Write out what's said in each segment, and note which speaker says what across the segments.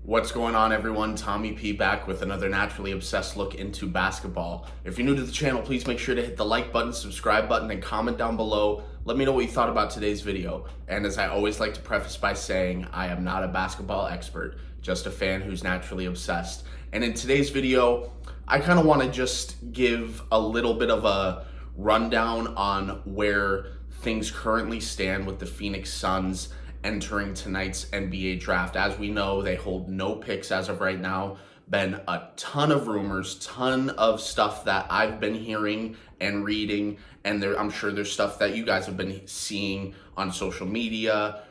Speaker 1: What's going on, everyone? Tommy P back with another naturally obsessed look into basketball. If you're new to the channel, please make sure to hit the like button, subscribe button, and comment down below. Let me know what you thought about today's video. And as I always like to preface by saying, I am not a basketball expert, just a fan who's naturally obsessed. And in today's video, I kind of want to just give a little bit of a rundown on where things currently stand with the Phoenix Suns entering tonight's NBA draft. As we know, they hold no picks as of right now. Been a ton of rumors, ton of stuff that I've been hearing and reading, and I'm sure there's stuff that you guys have been seeing on social media,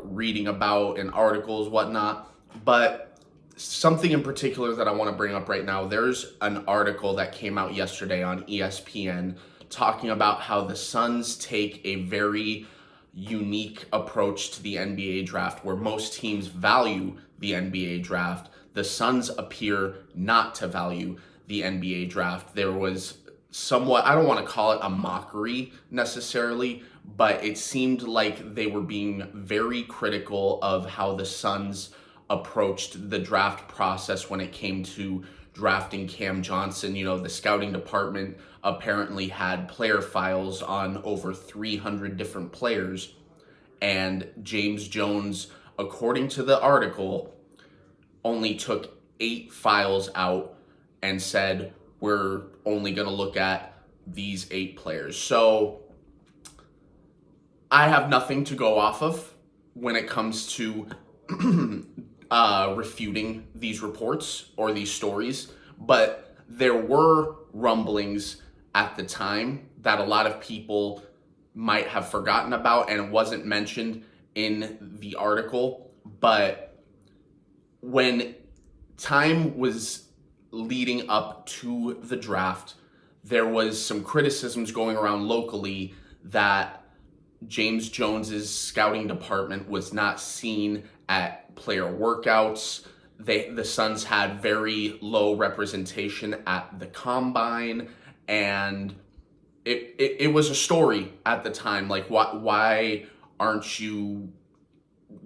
Speaker 1: reading about in articles, whatnot. But something in particular that I want to bring up right now, there's an article that came out yesterday on ESPN talking about how the Suns take a very unique approach to the NBA draft, where most teams value the NBA draft. The Suns appear not to value the NBA draft. There was somewhat, I don't want to call it a mockery necessarily, but it seemed like they were being very critical of how the Suns approached the draft process when it came to drafting Cam Johnson. You know, the scouting department apparently had player files on over 300 different players, and James Jones, according to the article, only took 8 files out and said, we're only going to look at these 8 players. So I have nothing to go off of when it comes to refuting these reports or these stories, but there were rumblings at the time that a lot of people might have forgotten about, and it wasn't mentioned in the article. But when time was leading up to the draft, there was some criticisms going around locally that James Jones's scouting department was not seen at player workouts. The Suns had very low representation at the combine, and it was a story at the time. Like, why aren't you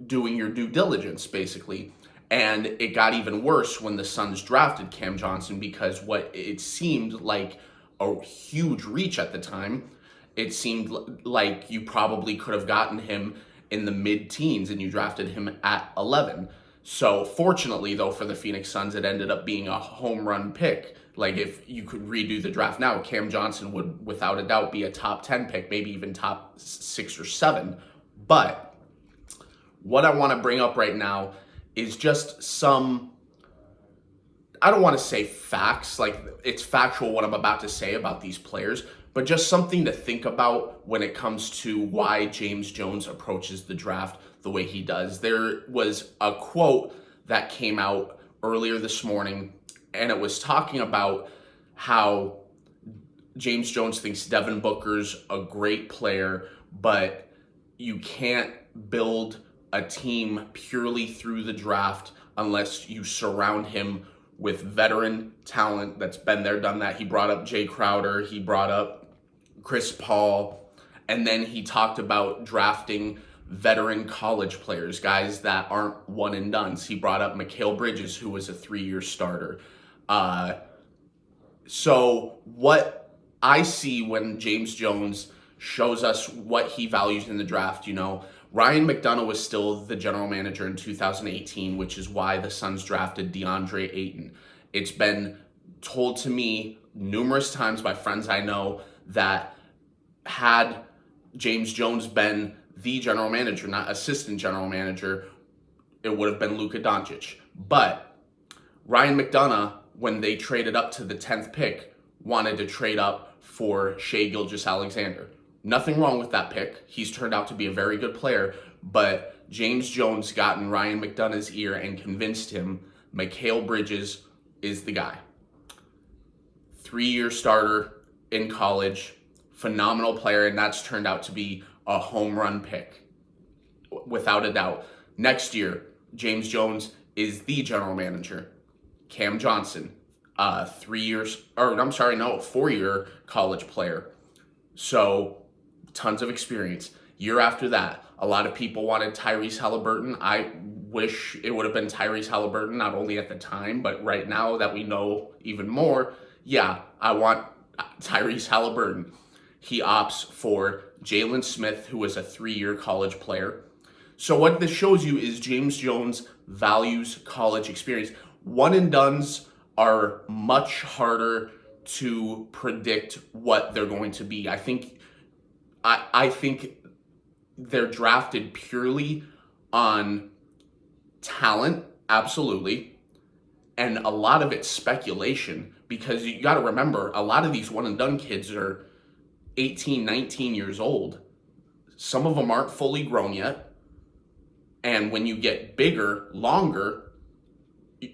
Speaker 1: doing your due diligence, basically? And it got even worse when the Suns drafted Cam Johnson, because what it seemed like a huge reach at the time. It seemed like you probably could have gotten him in the mid-teens, and you drafted him at 11. So fortunately, though, for the Phoenix Suns, it ended up being a home run pick. Like, if you could redo the draft now, Cam Johnson would without a doubt be a top 10 pick, maybe even top 6 or 7. But what I want to bring up right now is just some, I don't want to say facts, like it's factual what I'm about to say about these players, but just something to think about when it comes to why James Jones approaches the draft the way he does. There was a quote that came out earlier this morning, and it was talking about how James Jones thinks Devin Booker's a great player, but you can't build a team purely through the draft unless you surround him with veteran talent that's been there, done that. He brought up Jae Crowder, he brought up Chris Paul, and then he talked about drafting veteran college players, guys that aren't one and dones. He brought up Mikal Bridges, who was a 3-year starter. So what I see when James Jones shows us what he values in the draft, you know, Ryan McDonough was still the general manager in 2018, which is why the Suns drafted DeAndre Ayton. It's been told to me numerous times by friends I know that had James Jones been the general manager, not assistant general manager, it would have been Luka Doncic. But Ryan McDonough, when they traded up to the 10th pick, wanted to trade up for Shai Gilgeous-Alexander. Nothing wrong with that pick. He's turned out to be a very good player, but James Jones got in Ryan McDonough's ear and convinced him Mikal Bridges is the guy. 3-year starter in college, phenomenal player, and that's turned out to be a home run pick, without a doubt. Next year, James Jones is the general manager. Cam Johnson, 4-year college player. So tons of experience. Year after that, a lot of people wanted Tyrese Halliburton. I wish it would have been Tyrese Halliburton, not only at the time, but right now that we know even more. Yeah, I want Tyrese Halliburton. He opts for Jalen Smith, who was a 3-year college player. So what this shows you is James Jones values college experience. One and dones are much harder to predict what they're going to be. I think they're drafted purely on talent, absolutely, and a lot of it's speculation, because you got to remember, a lot of these one and done kids are 18, 19 years old. Some of them aren't fully grown yet. And when you get bigger, longer,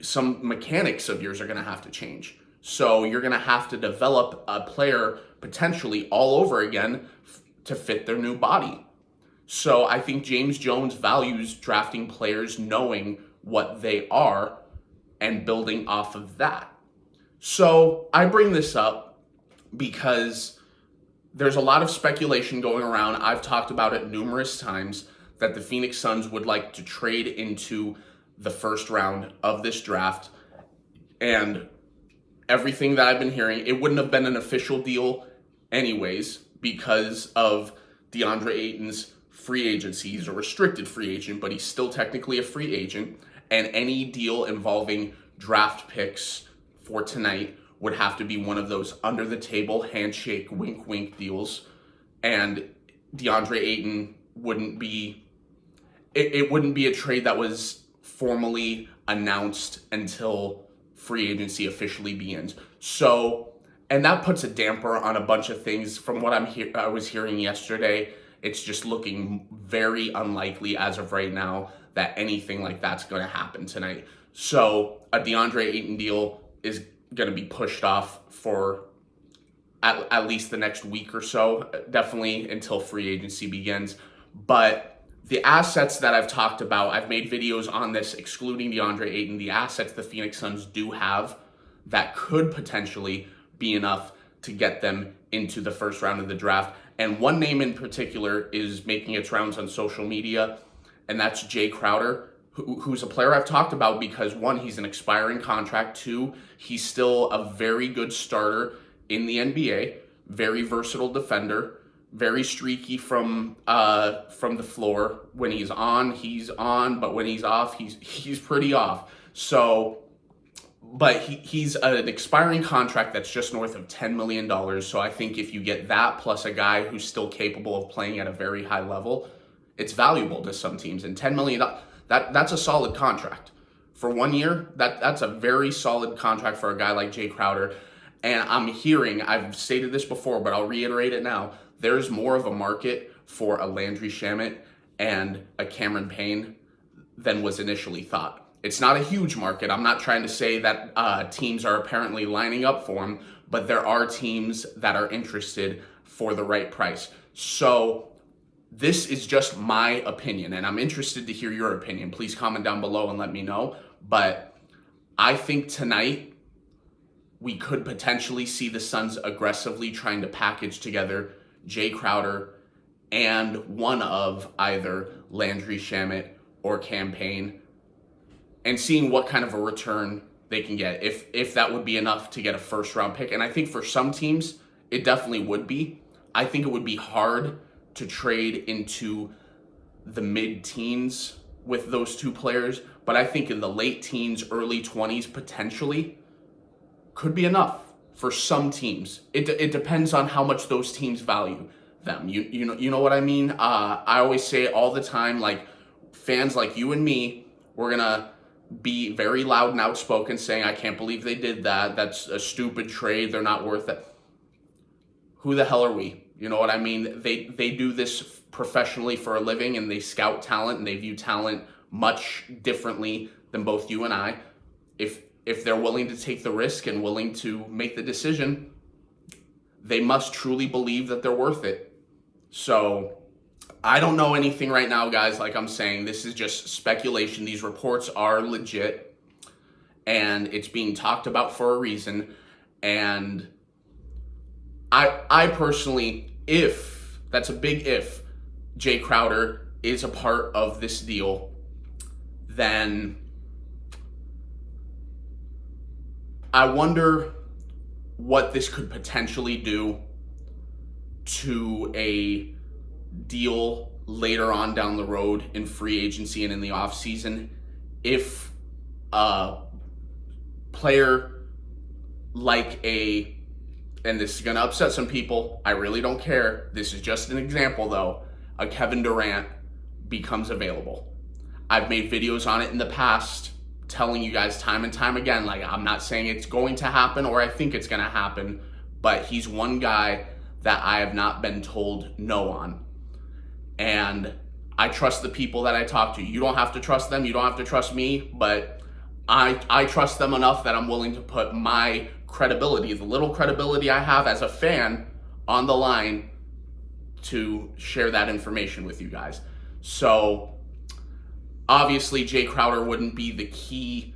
Speaker 1: some mechanics of yours are going to have to change. So you're going to have to develop a player potentially all over again to fit their new body. So I think James Jones values drafting players knowing what they are and building off of that. So I bring this up because there's a lot of speculation going around. I've talked about it numerous times that the Phoenix Suns would like to trade into the first round of this draft. And everything that I've been hearing, it wouldn't have been an official deal anyways because of DeAndre Ayton's free agency. He's a restricted free agent, but he's still technically a free agent. And any deal involving draft picks for tonight would have to be one of those under the table handshake wink wink deals. And DeAndre Ayton wouldn't be, it wouldn't be a trade that was formally announced until free agency officially begins. So, and that puts a damper on a bunch of things. From what I was hearing yesterday, it's just looking very unlikely as of right now that anything like that's going to happen tonight. So a DeAndre Ayton deal is going to be pushed off for at least the next week or so, definitely until free agency begins. But the assets that I've talked about, I've made videos on this excluding DeAndre Ayton, the assets the Phoenix Suns do have that could potentially be enough to get them into the first round of the draft. And one name in particular is making its rounds on social media, and that's Jae Crowder, who's a player I've talked about because, one, he's an expiring contract. Two, he's still a very good starter in the NBA, very versatile defender, very streaky from the floor. When he's on, but when he's off, he's pretty off. So, but he's an expiring contract that's just north of $10 million. So I think if you get that plus a guy who's still capable of playing at a very high level, it's valuable to some teams. And $10 million, that's a solid contract. For 1 year, that's a very solid contract for a guy like Jae Crowder. And I'm hearing, I've stated this before, but I'll reiterate it now, there's more of a market for a Landry Shamet and a Cameron Payne than was initially thought. It's not a huge market. I'm not trying to say that teams are apparently lining up for him, but there are teams that are interested for the right price. So this is just my opinion, and I'm interested to hear your opinion. Please comment down below and let me know. But I think tonight we could potentially see the Suns aggressively trying to package together Jae Crowder and one of either Landry Shamet or Cam Payne, and seeing what kind of a return they can get, if that would be enough to get a first round pick. And I think for some teams, it definitely would be. I think it would be hard to trade into the mid-teens with those two players, but I think in the late teens, early 20s, potentially, could be enough for some teams. It depends on how much those teams value them. You know what I mean? I always say it all the time, like, fans like you and me, we're gonna be very loud and outspoken saying, I can't believe they did that. That's a stupid trade. They're not worth it. Who the hell are we? You know what I mean? They do this professionally for a living, and they scout talent, and they view talent much differently than both you and I. If they're willing to take the risk and willing to make the decision, they must truly believe that they're worth it. So I don't know anything right now, guys. Like I'm saying, this is just speculation. These reports are legit, and it's being talked about for a reason. And I personally, if, that's a big if, Jae Crowder is a part of this deal, then I wonder what this could potentially do to a deal later on down the road in free agency and in the offseason if a player like and this is going to upset some people, I really don't care, this is just an example though, a Kevin Durant becomes available. I've made videos on it in the past telling you guys time and time again, like, I'm not saying it's going to happen or I think it's going to happen, but he's one guy that I have not been told no on. And I trust the people that I talk to. You don't have to trust them, you don't have to trust me, but I trust them enough that I'm willing to put my credibility, the little credibility I have as a fan, on the line to share that information with you guys. So obviously Jae Crowder wouldn't be the key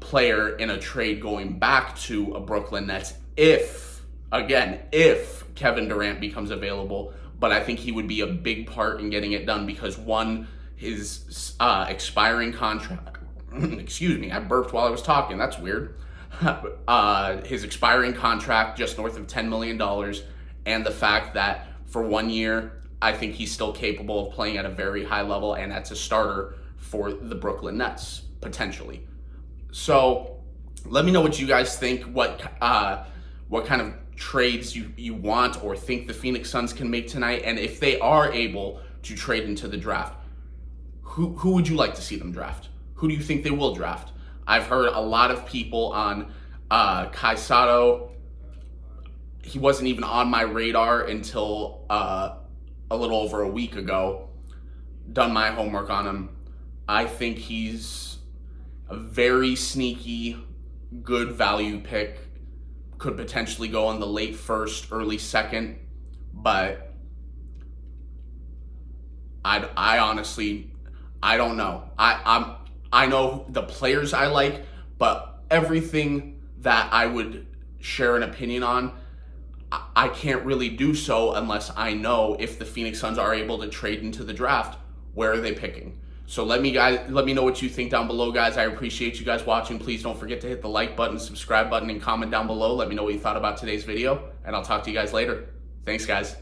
Speaker 1: player in a trade going back to a Brooklyn Nets if Kevin Durant becomes available. But I think he would be a big part in getting it done because one, his expiring contract, excuse me, I burped while I was talking, that's weird. His expiring contract, just north of $10 million, and the fact that for 1 year, I think he's still capable of playing at a very high level and that's a starter for the Brooklyn Nets, potentially. So let me know what you guys think, what kind of trades you want or think the Phoenix Suns can make tonight, and if they are able to trade into the draft, who would you like to see them draft? Who do you think they will draft? I've heard a lot of people on Kai Sato. He wasn't even on my radar until a little over a week ago. Done my homework on him. I think he's a very sneaky, good value pick. Could potentially go in the late first, early second, but I honestly, I don't know. I know the players I like, but everything that I would share an opinion on, I can't really do so unless I know if the Phoenix Suns are able to trade into the draft, where are they picking? So let me know what you think down below, guys. I appreciate you guys watching. Please don't forget to hit the like button, subscribe button, and comment down below. Let me know what you thought about today's video, and I'll talk to you guys later. Thanks, guys.